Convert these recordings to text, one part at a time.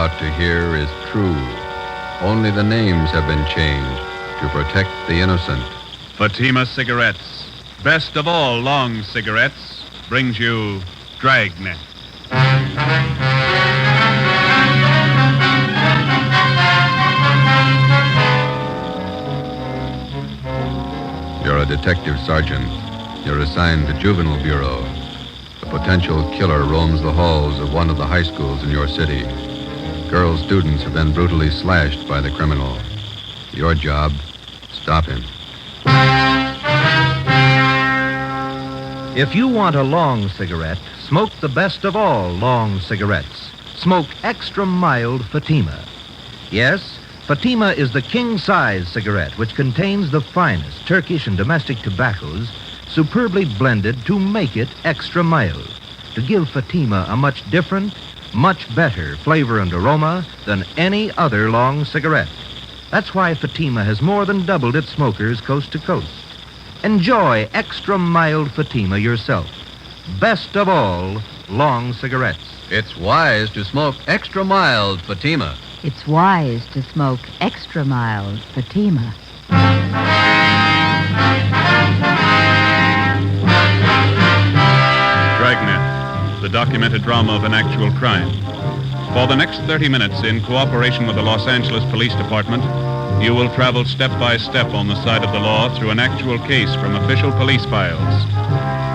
about to hear is true. Only the names have been changed to protect the innocent. Fatima Cigarettes, best of all long cigarettes, brings you Dragnet. You're a detective sergeant. You're assigned to Juvenile Bureau. A potential killer roams the halls of one of the high schools in your city. Girl students have been brutally slashed by the criminal. Your job, stop him. If you want a long cigarette, smoke the best of all long cigarettes. Smoke extra mild Fatima. Yes, Fatima is the king-size cigarette which contains the finest Turkish and domestic tobaccos superbly blended to make it extra mild, to give Fatima a much different, much better flavor and aroma than any other long cigarette. That's why Fatima has more than doubled its smokers coast to coast. Enjoy extra mild Fatima yourself. Best of all long cigarettes. It's wise to smoke extra mild Fatima. It's wise to smoke extra mild Fatima. Dragnet, the documented drama of an actual crime. For the next 30 minutes, in cooperation with the Los Angeles Police Department, you will travel step by step on the side of the law through an actual case from official police files.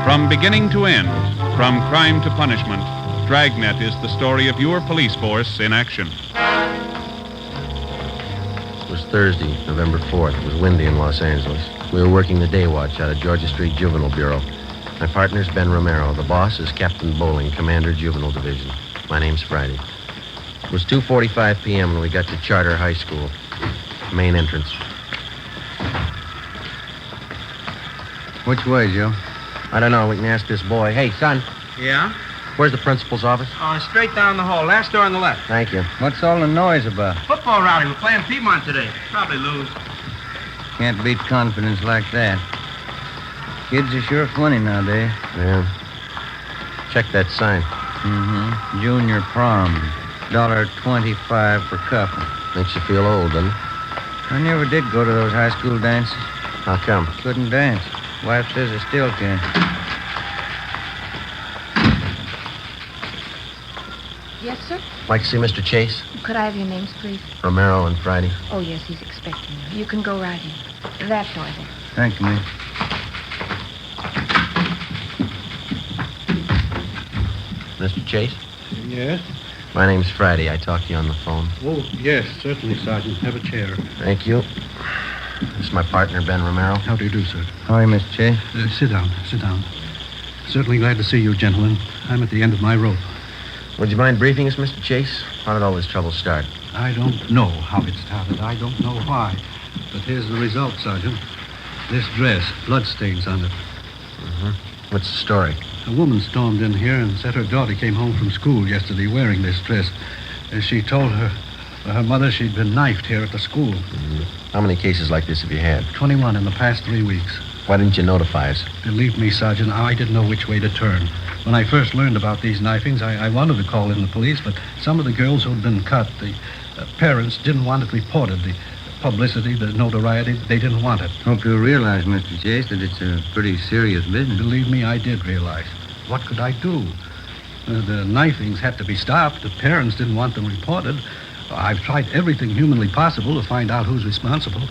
From beginning to end, from crime to punishment, Dragnet is the story of your police force in action. It was Thursday, November 4th. It was windy in Los Angeles. We were working the day watch out of Georgia Street Juvenile Bureau. My partner's Ben Romero. The boss is Captain Bowling, Commander Juvenile Division. My name's Friday. It was 2:45 p.m. when we got to Charter High School. Main entrance. Which way, Joe? I don't know. We can ask this boy. Hey, son, Yeah? where's the principal's office? Straight down the hall. Last door on the left. Thank you. What's all the noise about? Football rally. We're playing Piedmont today. Probably lose. Can't beat confidence like that. Kids are sure funny nowadays. Yeah. Check that sign. Mm-hmm. Junior prom. $1.25 for couple. Makes you feel old, doesn't it? I never did go to those high school dances. How come? Couldn't dance. Wife says I still can. Yes, sir? Like to see Mr. Chase? Could I have your names, please? Romero and Friday. Oh, yes, he's expecting you. You can go right in. That door there. Thank you, ma'am. Mr. Chase? Yes? My name's Friday. I talked to you on the phone. Oh, yes, certainly, Sergeant. Have a chair. Thank you. This is my partner, Ben Romero. How do you do, sir? How are you, Mr. Chase? Sit down. Certainly glad to see you, gentlemen. I'm at the end of my rope. Would you mind briefing us, Mr. Chase? How did all this trouble start? I don't know how it started. I don't know why. But here's the result, Sergeant. This dress, bloodstains on it. Mm-hmm. What's the story? A woman stormed in here and said her daughter came home from school yesterday wearing this dress. She told her mother she'd been knifed here at the school. Mm-hmm. How many cases like this have you had? 21 in the past 3 weeks. Why didn't you notify us? Believe me, Sergeant, I didn't know which way to turn. When I first learned about these knifings, I wanted to call in the police, but some of the girls who'd been cut, the parents didn't want it reported. The publicity, the notoriety, they didn't want it. Hope you realize, Mr. Chase, that it's a pretty serious business. Believe me, I did realize. What could I do? The knifings had to be stopped. The parents didn't want them reported. I've tried everything humanly possible to find out who's responsible.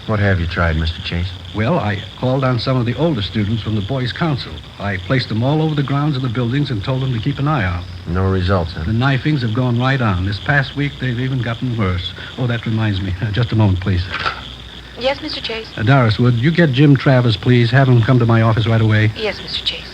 What have you tried, Mr. Chase? Well, I called on some of the older students from the Boys' Council. I placed them all over the grounds of the buildings and told them to keep an eye out. No results, huh? The knifings have gone right on. This past week, they've even gotten worse. Oh, that reminds me. Just a moment, please. Yes, Mr. Chase? Doris, would you get Jim Travers, please? Have him come to my office right away. Yes, Mr. Chase.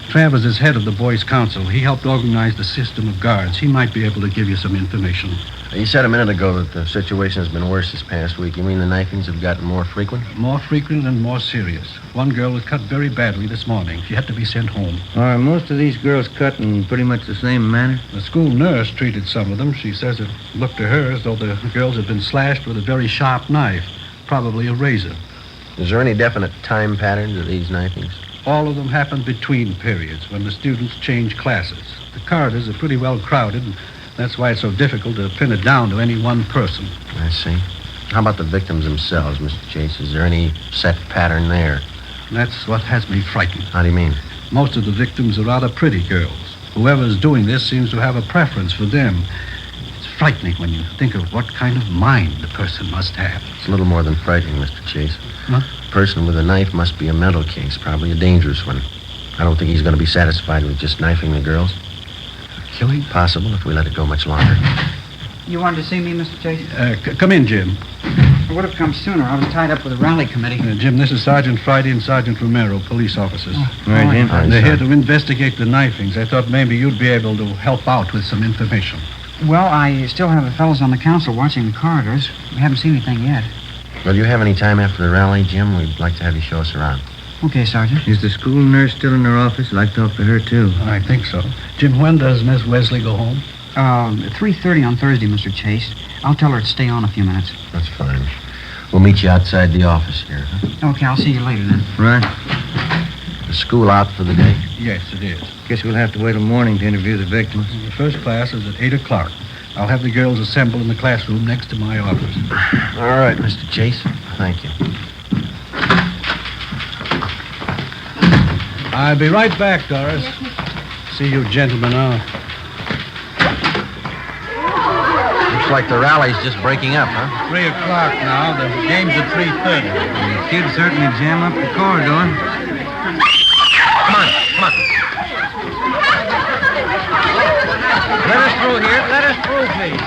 Travers is head of the Boys' Council. He helped organize the system of guards. He might be able to give you some information. You said a minute ago that the situation has been worse this past week. You mean the knifings have gotten more frequent? More frequent and more serious. One girl was cut very badly this morning. She had to be sent home. Are most of these girls cut in pretty much the same manner? The school nurse treated some of them. She says it looked to her as though the girls had been slashed with a very sharp knife, probably a razor. Is there any definite time pattern to these knifings? All of them happened between periods when the students change classes. The corridors are pretty well crowded, and That's why it's so difficult to pin it down to any one person. I see. How about the victims themselves, Mr. Chase? Is there any set pattern there? That's what has me frightened. How do you mean? Most of the victims are rather pretty girls. Whoever's doing this seems to have a preference for them. It's frightening when you think of what kind of mind the person must have. It's a little more than frightening, Mr. Chase. Huh? The person with a knife must be a mental case, probably a dangerous one. I don't think he's going to be satisfied with just knifing the girls. Killing? Possible if we let it go much longer. You wanted to see me, Mr. Chase? Come in, Jim. I would have come sooner. I was tied up with a rally committee. Jim, this is Sergeant Friday and Sergeant Romero, police officers. Right, Jim. They're here to investigate the knifings. I thought maybe you'd be able to help out with some information. Well, I still have the fellows on the council watching the corridors. We haven't seen anything yet. Well, do you have any time after the rally, Jim? We'd like to have you show us around. Okay, Sergeant. Is the school nurse still in her office? I'd like to talk to her, too. I think so. Jim, when does Miss Wesley go home? 3:30 on Thursday, Mr. Chase. I'll tell her to stay on a few minutes. That's fine. We'll meet you outside the office here, huh? Okay, I'll see you later then. Right. The school out for the day? Yes, it is. Guess we'll have to wait till morning to interview the victims. The first class is at 8 o'clock. I'll have the girls assemble in the classroom next to my office. All right, Mr. Chase. Thank you. I'll be right back, Doris. See you gentlemen out. Looks like the rally's just breaking up, huh? 3 o'clock now. The game's at 3:30. The kids certainly jam up the corridor. Come on, come on. Let us through here. Let us through, please.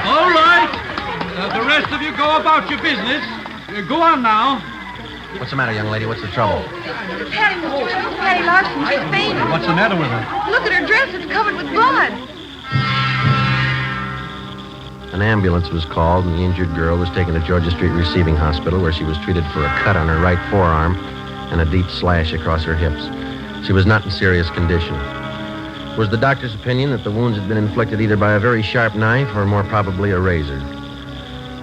All right. The rest of you go about your business. Go on now. What's the matter, young lady? What's the trouble? Patty Larson, she's fainted. What's the matter with her? Look at her dress. It's covered with blood. An ambulance was called, and the injured girl was taken to Georgia Street Receiving Hospital, where she was treated for a cut on her right forearm and a deep slash across her hips. She was not in serious condition. It was the doctor's opinion that the wounds had been inflicted either by a very sharp knife or more probably a razor.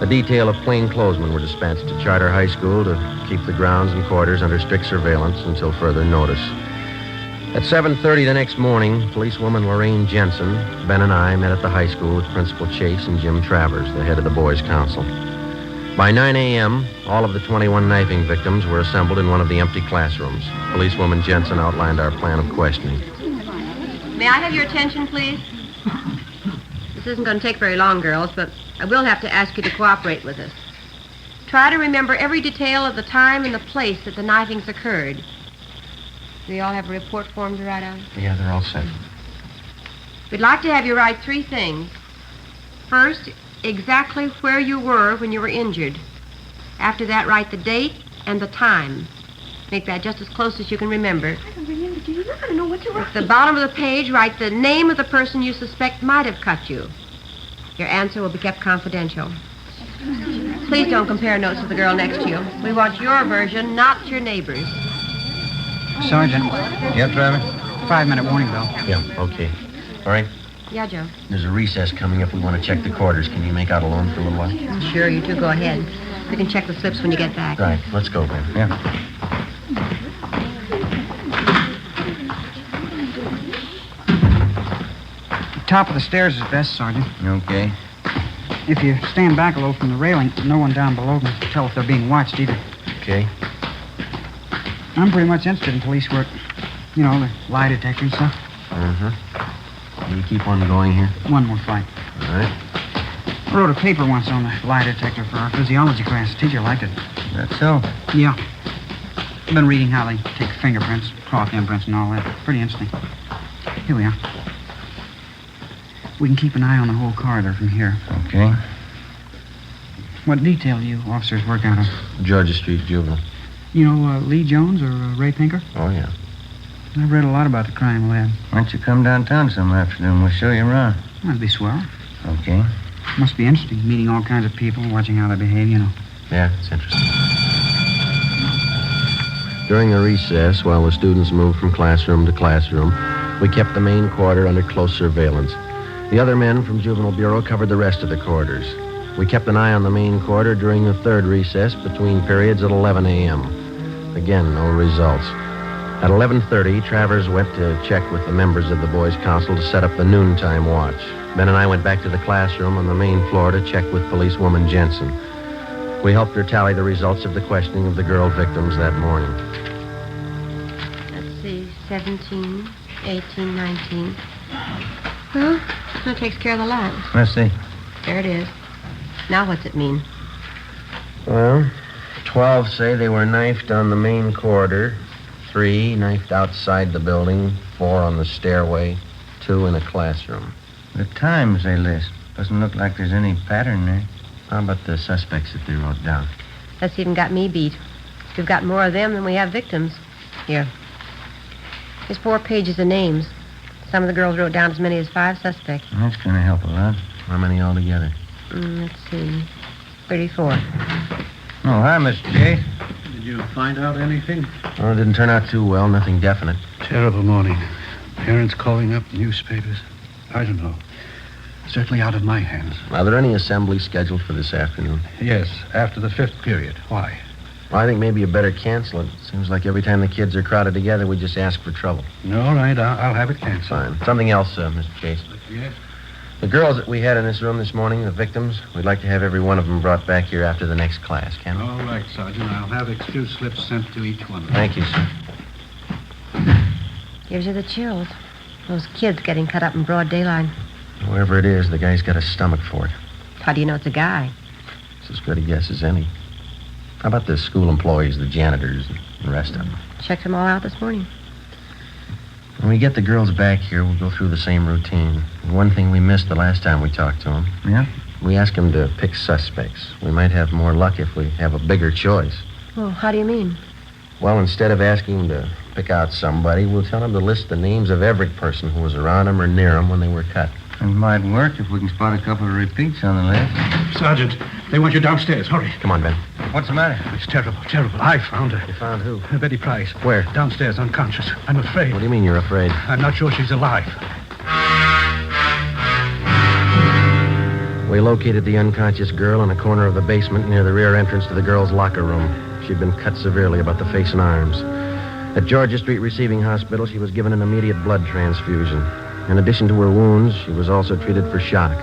A detail of plainclothesmen were dispatched to Charter High School to keep the grounds and quarters under strict surveillance until further notice. At 7:30 the next morning, policewoman Lorraine Jensen, Ben and I met at the high school with Principal Chase and Jim Travers, the head of the boys' council. By 9 a.m., all of the 21 knifing victims were assembled in one of the empty classrooms. Policewoman Jensen outlined our plan of questioning. May I have your attention, please? This isn't going to take very long, girls, but I will have to ask you to cooperate with us. Try to remember every detail of the time and the place that the knifings occurred. Do you all have a report form to write out? Yeah, they're all set. We'd like to have you write 3 things. First, exactly where you were when you were injured. After that, write the date and the time. Make that just as close as you can remember. I don't remember. Do you not going to know what to write? At the bottom of the page, write the name of the person you suspect might have cut you. Your answer will be kept confidential. Please don't compare notes with the girl next to you. We want your version, not your neighbor's. Sergeant, Yep, Driver? 5-minute warning bell. Yeah, okay. All right. Yeah, Joe. There's a recess coming up. We want to check the quarters. Can you make out alone for a little while? Sure, you two go ahead. We can check the slips when you get back. Right. Let's go, Ben. Yeah. Top of the stairs is best, Sergeant. Okay. If you stand back a little from the railing, no one down below can tell if they're being watched either. Okay. I'm pretty much interested in police work. You know, the lie detector and stuff. Uh-huh. Can you keep on going here? One more flight. All right. I wrote a paper once on the lie detector for our physiology class. The teacher liked it. That's so. Yeah. I've been reading how they take fingerprints, cloth imprints, and all that. Pretty interesting. Here we are. We can keep an eye on the whole corridor from here. Okay. What detail do you officers work out of? Georgia Street Juvenile. You know Lee Jones or Ray Pinker? Oh, yeah. I've read a lot about the crime lab. Why don't you come downtown some afternoon? We'll show you around. That'd be swell. Okay. Must be interesting, meeting all kinds of people, watching how they behave, you know. Yeah, it's interesting. During the recess, while the students moved from classroom to classroom, we kept the main quarter under close surveillance. The other men from Juvenile Bureau covered the rest of the quarters. We kept an eye on the main quarter during the third recess between periods at 11 a.m. Again, no results. At 11:30, Travers went to check with the members of the Boys' Council to set up the noontime watch. Ben and I went back to the classroom on the main floor to check with policewoman Jensen. We helped her tally the results of the questioning of the girl victims that morning. Let's see, 17, 18, 19. Well, that takes care of the lot. Let's see. There it is. Now what's it mean? Well, 12 say they were knifed on the main corridor, 3 knifed outside the building, 4 on the stairway, 2 in a classroom. The times they list. Doesn't look like there's any pattern there. How about the suspects that they wrote down? That's even got me beat. We've got more of them than we have victims. Here. There's 4 pages of names. Some of the girls wrote down as many as 5 suspects. That's going to help a lot. How many altogether? Let's see. 34. Oh, hi, Mr. J. Did you find out anything? Well, it didn't turn out too well. Nothing definite. Terrible morning. Parents calling up, newspapers. I don't know. Certainly out of my hands. Are there any assemblies scheduled for this afternoon? Yes, after the 5th period. Why? Well, I think maybe you better cancel it. Seems like every time the kids are crowded together, we just ask for trouble. All right, I'll have it canceled. Fine. Something else, Mr. Chase. Yes? The girls that we had in this room this morning, the victims, we'd like to have every one of them brought back here after the next class, can we? All right, Sergeant. I'll have excuse slips sent to each one. Thank you, sir. Gives you the chills. Those kids getting cut up in broad daylight. Whoever it is, the guy's got a stomach for it. How do you know it's a guy? It's as good a guess as any. How about the school employees, the janitors, and the rest of them? Checked them all out this morning. When we get the girls back here, we'll go through the same routine. One thing we missed the last time we talked to them. Yeah? We asked them to pick suspects. We might have more luck if we have a bigger choice. Well, how do you mean? Well, instead of asking them to pick out somebody, we'll tell them to list the names of every person who was around them or near them when they were cut. It might work if we can spot a couple of repeats on the list. Sergeant, they want you downstairs. Hurry. Come on, Ben. What's the matter? It's terrible, terrible. I found her. You found who? Betty Price. Where? Downstairs, unconscious. I'm afraid. What do you mean you're afraid? I'm not sure she's alive. We located the unconscious girl in a corner of the basement near the rear entrance to the girls' locker room. She'd been cut severely about the face and arms. At Georgia Street Receiving Hospital, she was given an immediate blood transfusion. In addition to her wounds, she was also treated for shock.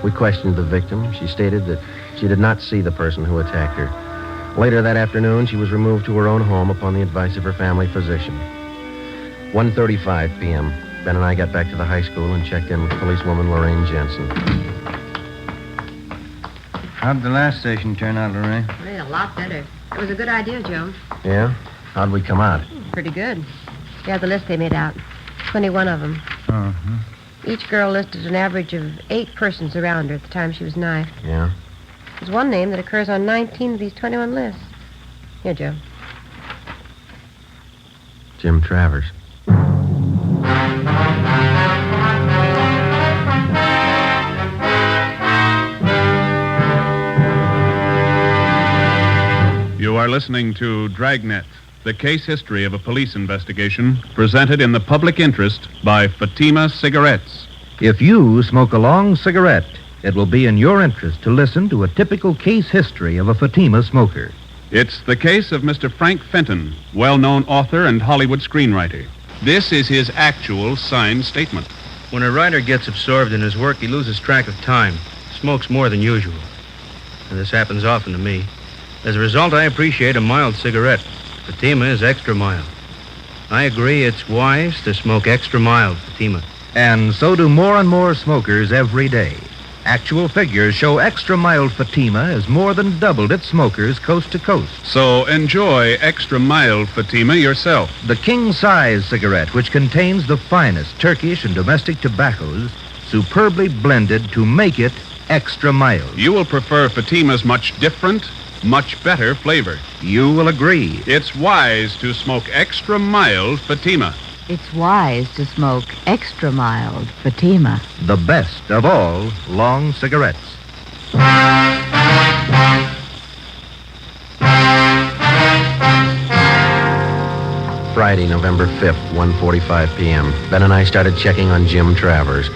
We questioned the victim. She stated that she did not see the person who attacked her. Later that afternoon, she was removed to her own home upon the advice of her family physician. 1:35 p.m. Ben and I got back to the high school and checked in with policewoman Lorraine Jensen. How'd the last station turn out, Lorraine? Well, a lot better. It was a good idea, Joe. Yeah? How'd we come out? Pretty good. Yeah, the list they made out. 21 of them. Uh-huh. Each girl listed an average of 8 persons around her at the time she was knifed. Yeah? There's one name that occurs on 19 of these 21 lists. Here, Joe. Jim Travers. You are listening to Dragnet, the case history of a police investigation, presented in the public interest by Fatima Cigarettes. If you smoke a long cigarette, it will be in your interest to listen to a typical case history of a Fatima smoker. It's the case of Mr. Frank Fenton, well-known author and Hollywood screenwriter. This is his actual signed statement. When a writer gets absorbed in his work, he loses track of time, smokes more than usual. And this happens often to me. As a result, I appreciate a mild cigarette. Fatima is extra mild. I agree it's wise to smoke extra mild Fatima. And so do more and more smokers every day. Actual figures show extra mild Fatima has more than doubled its smokers coast to coast. So enjoy extra mild Fatima yourself. The king-size cigarette, which contains the finest Turkish and domestic tobaccos, superbly blended to make it extra mild. You will prefer Fatima's much different, much better flavor. You will agree. It's wise to smoke extra mild Fatima. It's wise to smoke extra mild Fatima. The best of all long cigarettes. Friday, November 5th, 1:45 p.m. Ben and I started checking on Jim Travers.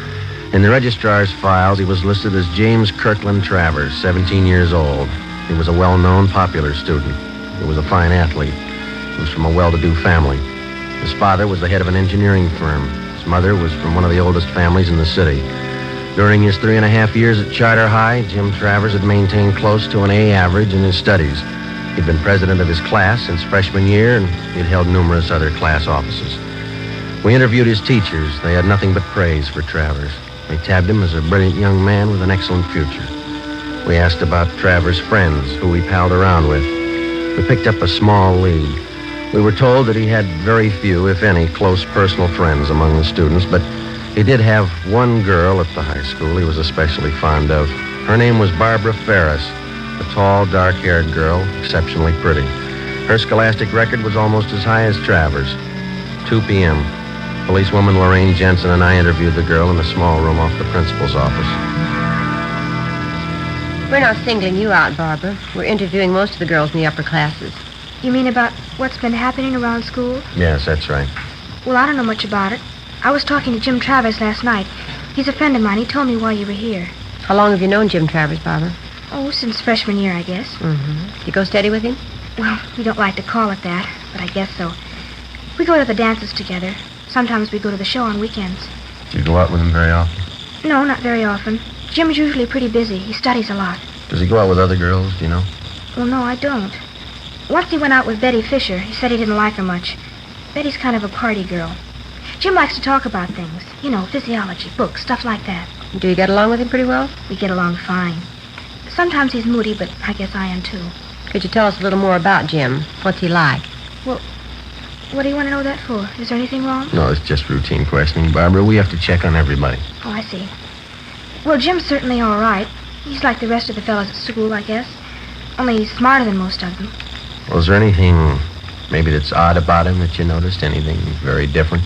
In the registrar's files, he was listed as James Kirkland Travers, 17 years old. He was a well-known, popular student. He was a fine athlete. He was from a well-to-do family. His father was the head of an engineering firm. His mother was from one of the oldest families in the city. During his 3.5 years at Charter High, Jim Travers had maintained close to an A average in his studies. He'd been president of his class since freshman year, and he'd held numerous other class offices. We interviewed his teachers. They had nothing but praise for Travers. They tabbed him as a brilliant young man with an excellent future. We asked about Travers' friends, who he palled around with. We picked up a small lead. We were told that he had very few, if any, close personal friends among the students, but he did have one girl at the high school he was especially fond of. Her name was Barbara Ferris, a tall, dark-haired girl, exceptionally pretty. Her scholastic record was almost as high as Travers. 2 p.m. Policewoman Lorraine Jensen and I interviewed the girl in a small room off the principal's office. We're not singling you out, Barbara. We're interviewing most of the girls in the upper classes. You mean about what's been happening around school? Yes, that's right. Well, I don't know much about it. I was talking to Jim Travers last night. He's a friend of mine. He told me why you were here. How long have you known Jim Travers, Barbara? Oh, since freshman year, I guess. Mm-hmm. You go steady with him? Well, we don't like to call it that, but I guess so. We go to the dances together. Sometimes we go to the show on weekends. Do you go out with him very often? No, not very often. Jim's usually pretty busy. He studies a lot. Does he go out with other girls, do you know? Well, no, I don't. Once he went out with Betty Fisher. He said he didn't like her much. Betty's kind of a party girl. Jim likes to talk about things. You know, physiology, books, stuff like that. Do you get along with him pretty well? We get along fine. Sometimes he's moody, but I guess I am too. Could you tell us a little more about Jim? What's he like? Well, what do you want to know that for? Is there anything wrong? No, it's just routine questioning, Barbara. We have to check on everybody. Oh, I see. Well, Jim's certainly all right. He's like the rest of the fellows at school, I guess. Only he's smarter than most of them. Well, is there anything maybe that's odd about him that you noticed? Anything very different?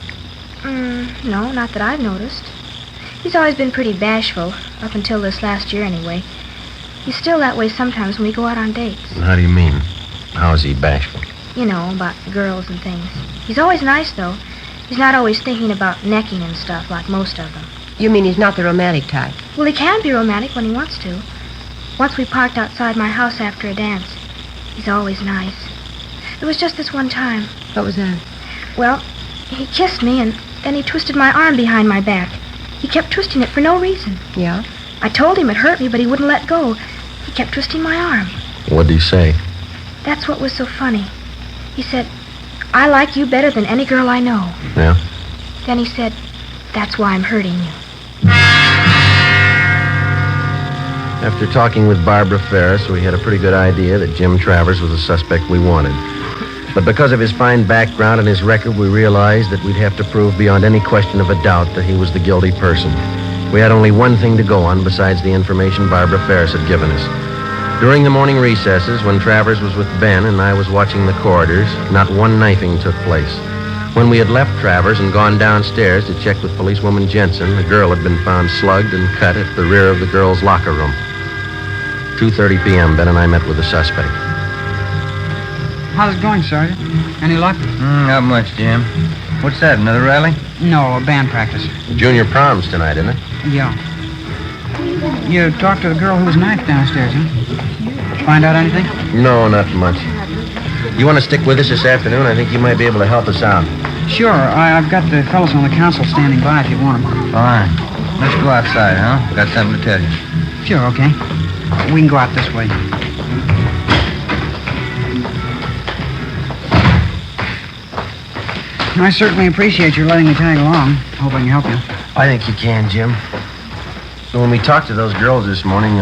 No, not that I've noticed. He's always been pretty bashful, up until this last year anyway. He's still that way sometimes when we go out on dates. How do you mean? How is he bashful? You know, about girls and things. He's always nice, though. He's not always thinking about necking and stuff like most of them. You mean he's not the romantic type? Well, he can be romantic when he wants to. Once we parked outside my house after a dance. He's always nice. There was just this one time. What was that? Well, he kissed me, and then he twisted my arm behind my back. He kept twisting it for no reason. Yeah? I told him it hurt me, but he wouldn't let go. He kept twisting my arm. What'd he say? That's what was so funny. He said, "I like you better than any girl I know." Yeah? Then he said, "That's why I'm hurting you." After talking with Barbara Ferris, we had a pretty good idea that Jim Travers was the suspect we wanted. But because of his fine background and his record, we realized that we'd have to prove beyond any question of a doubt that he was the guilty person. We had only one thing to go on besides the information Barbara Ferris had given us. During the morning recesses, when Travers was with Ben and I was watching the corridors, not one knifing took place. When we had left Travers and gone downstairs to check with policewoman Jensen, a girl had been found slugged and cut at the rear of the girls' locker room. 2:30 p.m., Ben and I met with the suspect. How's it going, Sergeant? Any luck? Not much, Jim. What's that, another rally? No, a band practice. Junior prom's tonight, isn't it? Yeah. You talked to the girl who was knifed downstairs, huh? Find out anything? No, not much. You want to stick with us this afternoon? I think you might be able to help us out. Sure. I've got the fellows on the council standing by if you want them. Fine. Let's go outside, huh? Got something to tell you. Sure, okay. We can go out this way. I certainly appreciate your letting me tag along. Hope I can help you. I think you can, Jim. So when we talked to those girls this morning,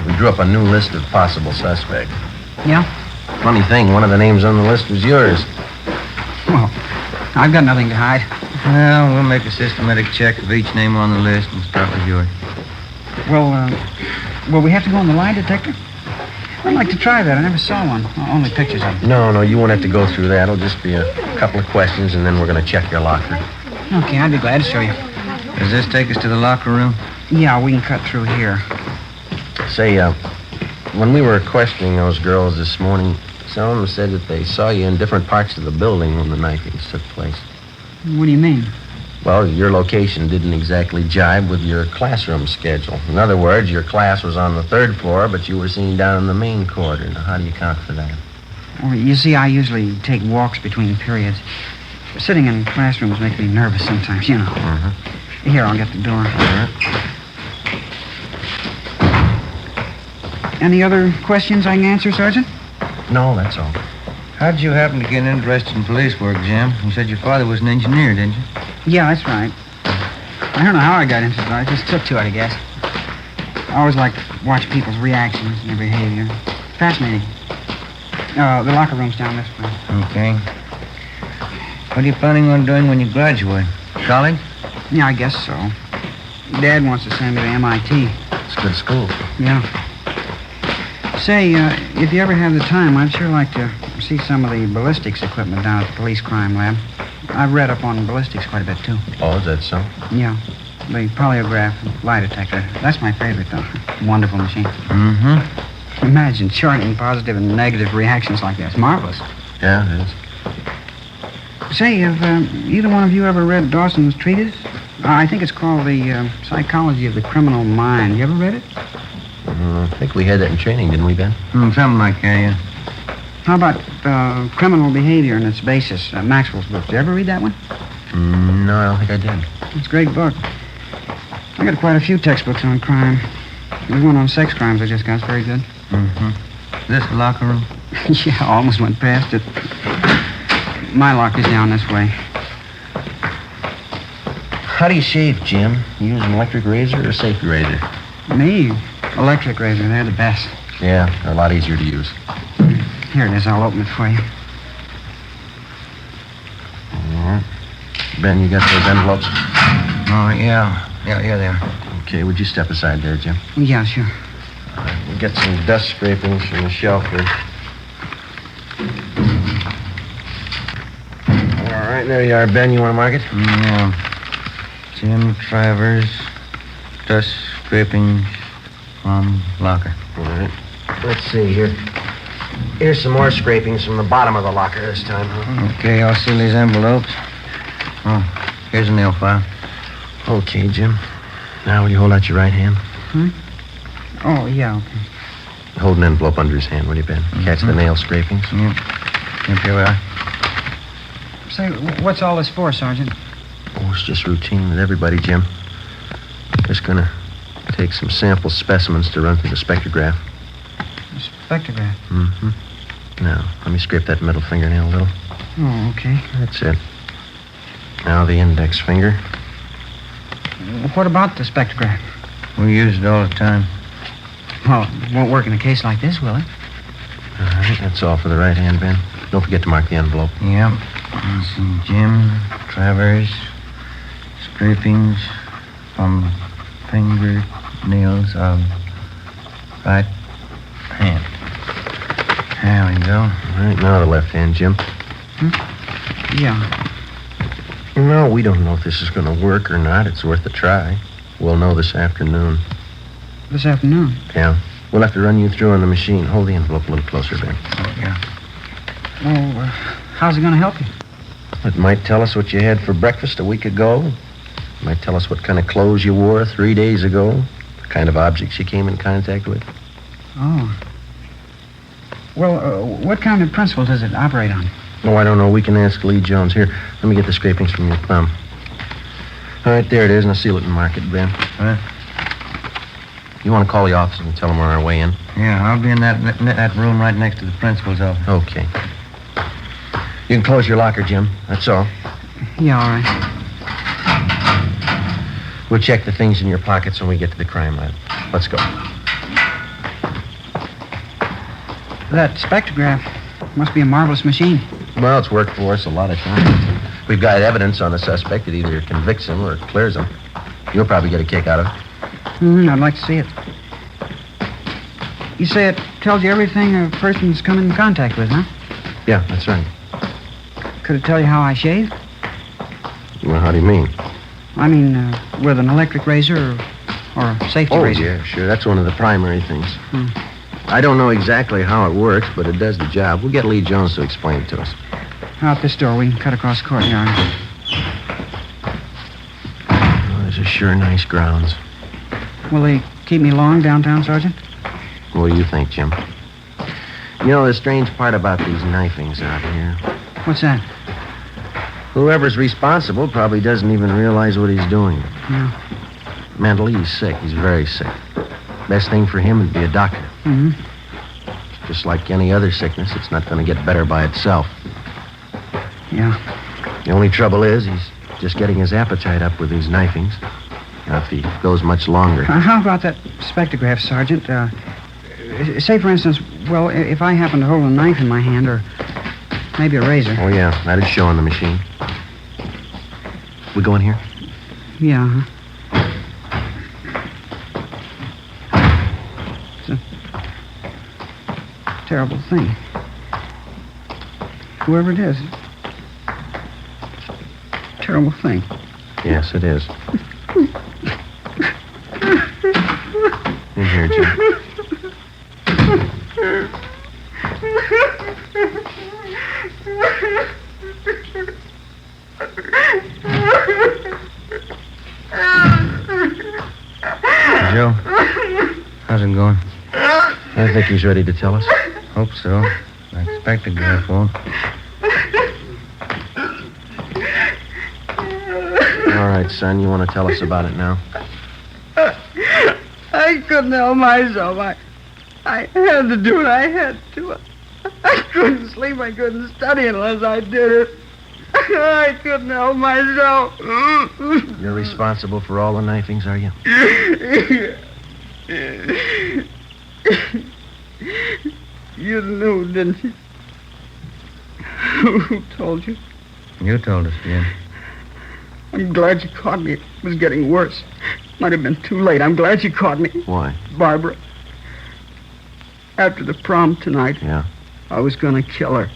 we drew up a new list of possible suspects. Yeah? Funny thing, one of the names on the list was yours. Well, I've got nothing to hide. Well, we'll make a systematic check of each name on the list and start with yours. Well, will we have to go on the lie detector? I'd like to try that. I never saw one. Only pictures of it. No, you won't have to go through that. It'll just be a couple of questions, and then we're going to check your locker. Okay, I'd be glad to show you. Does this take us to the locker room? Yeah, we can cut through here. Say, when we were questioning those girls this morning, some of them said that they saw you in different parts of the building when the knifings took place. What do you mean? Well, your location didn't exactly jibe with your classroom schedule. In other words, your class was on the 3rd floor, but you were seen down in the main corridor. Now, how do you account for that? Well, you see, I usually take walks between periods. Sitting in classrooms makes me nervous sometimes, you know. Mm-hmm. Here, I'll get the door. All right. Any other questions I can answer, Sergeant? No, that's all. How'd you happen to get interested in police work, Jim? You said your father was an engineer, didn't you? Yeah, that's right. I don't know how I got into it. I just took to it, I guess. I always liked to watch people's reactions and their behavior. Fascinating. The locker room's down this way. Okay. What are you planning on doing when you graduate? College? Yeah, I guess so. Dad wants to send me to MIT. It's a good school. Yeah. Say, if you ever have the time, I'd sure like to see some of the ballistics equipment down at the police crime lab. I've read up on ballistics quite a bit, too. Oh, is that so? Yeah. The polygraph and lie detector. That's my favorite, though. Wonderful machine. Mm-hmm. Imagine charting positive and negative reactions like that. It's marvelous. Yeah, it is. Say, have either one of you ever read Dawson's treatise? I think it's called The Psychology of the Criminal Mind. You ever read it? I think we had that in training, didn't we, Ben? Something like that, yeah. How about criminal behavior and its basis? Maxwell's book. Did you ever read that one? No, I don't think I did. It's a great book. I got quite a few textbooks on crime. There's one on sex crimes I just got. It's very good. Mm-hmm. This locker room? Yeah, I almost went past it. My locker's down this way. How do you shave, Jim? You use an electric razor or a safety razor? Me? Electric razor. They're the best. Yeah, they're a lot easier to use. Here it is. I'll open it for you. All right. Ben, you got those envelopes? Oh, yeah. Yeah, they are. Okay, would you step aside there, Jim? Yeah, sure. All right, we'll get some dust scrapings from the shelf here. All right, there you are, Ben. You want to mark it? Yeah. Jim Travers, dust scrapings from locker. All right. Let's see here. Here's some more scrapings from the bottom of the locker this time, huh? Okay, I'll seal these envelopes. Oh, here's a nail file. Okay, Jim. Now, will you hold out your right hand? Oh, yeah, okay. Hold an envelope under his hand, will you, Ben? Catch the nail scrapings. Yep. Yep, here we are. Say, what's all this for, Sergeant? Oh, it's just routine with everybody, Jim. Just gonna take some sample specimens to run through the spectrograph. The spectrograph? Mm-hmm. Now, let me scrape that middle fingernail a little. Oh, okay. That's it. Now the index finger. What about the spectrograph? We use it all the time. Well, it won't work in a case like this, will it? All right, that's all for the right hand, Ben. Don't forget to mark the envelope. Yep. Let's see, Jim Travers, scrapings from fingernails of right hand. There we go. All right, now the left hand, Jim. Yeah. No, we don't know if this is going to work or not. It's worth a try. We'll know this afternoon. This afternoon? Yeah. We'll have to run you through on the machine. Hold the envelope a little closer, Ben. Yeah. Well, how's it going to help you? It might tell us what you had for breakfast a week ago. It might tell us what kind of clothes you wore 3 days ago. The kind of objects you came in contact with. Oh. Well, what kind of principle does it operate on? Oh, I don't know. We can ask Lee Jones. Here, let me get the scrapings from your thumb. All right, there it is. Now seal it and mark it, Ben. You want to call the office and tell them we're on our way in? Yeah, I'll be in that room right next to the principal's office. Okay. You can close your locker, Jim. That's all. Yeah, all right. We'll check the things in your pockets when we get to the crime lab. Let's go. That spectrograph must be a marvelous machine. Well, it's worked for us a lot of times. We've got evidence on the suspect that either convicts him or clears him. You'll probably get a kick out of it. I'd like to see it. You say it tells you everything a person's come in contact with, huh? Yeah, that's right. Could it tell you how I shave? Well, how do you mean? I mean, with an electric razor or a safety razor. Oh, yeah, sure. That's one of the primary things. I don't know exactly how it works, but it does the job. We'll get Lee Jones to explain it to us. Out this door. We can cut across the courtyard. Oh, these are sure nice grounds. Will they keep me long downtown, Sergeant? What do you think, Jim? You know, the strange part about these knifings out here. What's that? Whoever's responsible probably doesn't even realize what he's doing. No. Mentally, he's sick. He's very sick. Best thing for him would be a doctor. Mm-hmm. Just like any other sickness, it's not going to get better by itself. Yeah. The only trouble is he's just getting his appetite up with these knifings. Now, if he goes much longer... How about that spectrograph, Sergeant? Say, for instance, well, if I happen to hold a knife in my hand or maybe a razor. Oh, yeah, that'd show on the machine. We go in here? Yeah. It's a terrible thing. Whoever it is. Terrible thing. Yes, it is. In here, Jim. Joe, how's it going? I think he's ready to tell us. Hope so. I expect the graph won't. All right, son, you want to tell us about it now? I couldn't help myself. I had to do it. I had to. I couldn't sleep. I couldn't study unless I did it. I couldn't help myself. You're responsible for all the knifings, are you? You knew, didn't you? Who told you? You told us, Jim. I'm glad you caught me. It was getting worse. Might have been too late. I'm glad you caught me. Why? Barbara. After the prom tonight, Yeah. I was going to kill her.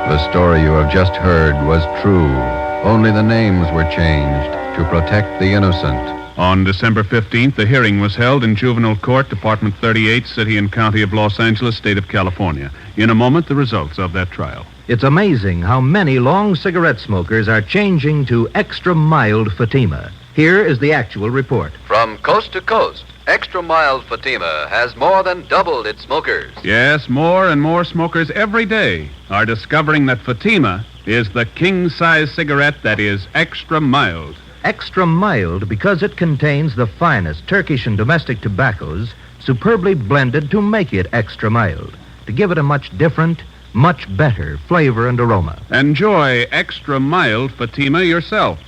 The story you have just heard was true. Only the names were changed to protect the innocent. On December 15th, the hearing was held in Juvenile Court, Department 38, City and County of Los Angeles, State of California. In a moment, the results of that trial. It's amazing how many long cigarette smokers are changing to extra mild Fatima. Here is the actual report. From coast to coast, Extra Mild Fatima has more than doubled its smokers. Yes, more and more smokers every day are discovering that Fatima is the king-size cigarette that is extra mild. Extra mild because it contains the finest Turkish and domestic tobaccos superbly blended to make it extra mild, to give it a much different, much better flavor and aroma. Enjoy extra mild Fatima yourself.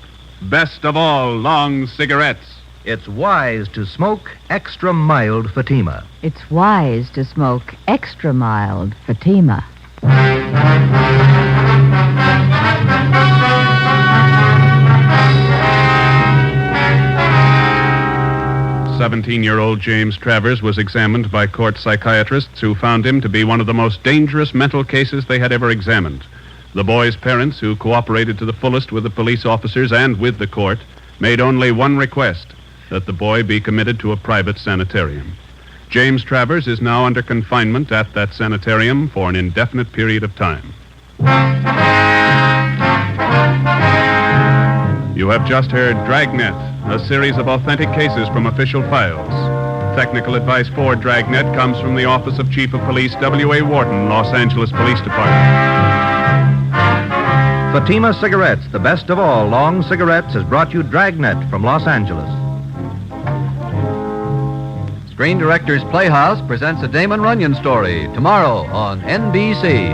Best of all long cigarettes. It's wise to smoke extra mild Fatima. It's wise to smoke extra mild Fatima. 17-year-old James Travers was examined by court psychiatrists who found him to be one of the most dangerous mental cases they had ever examined. The boy's parents, who cooperated to the fullest with the police officers and with the court, made only one request, that the boy be committed to a private sanitarium. James Travers is now under confinement at that sanitarium for an indefinite period of time. You have just heard Dragnet, a series of authentic cases from official files. Technical advice for Dragnet comes from the Office of Chief of Police W.A. Wharton, Los Angeles Police Department. Fatima Cigarettes, the best of all long cigarettes, has brought you Dragnet from Los Angeles. Screen Directors Playhouse presents a Damon Runyon story tomorrow on NBC.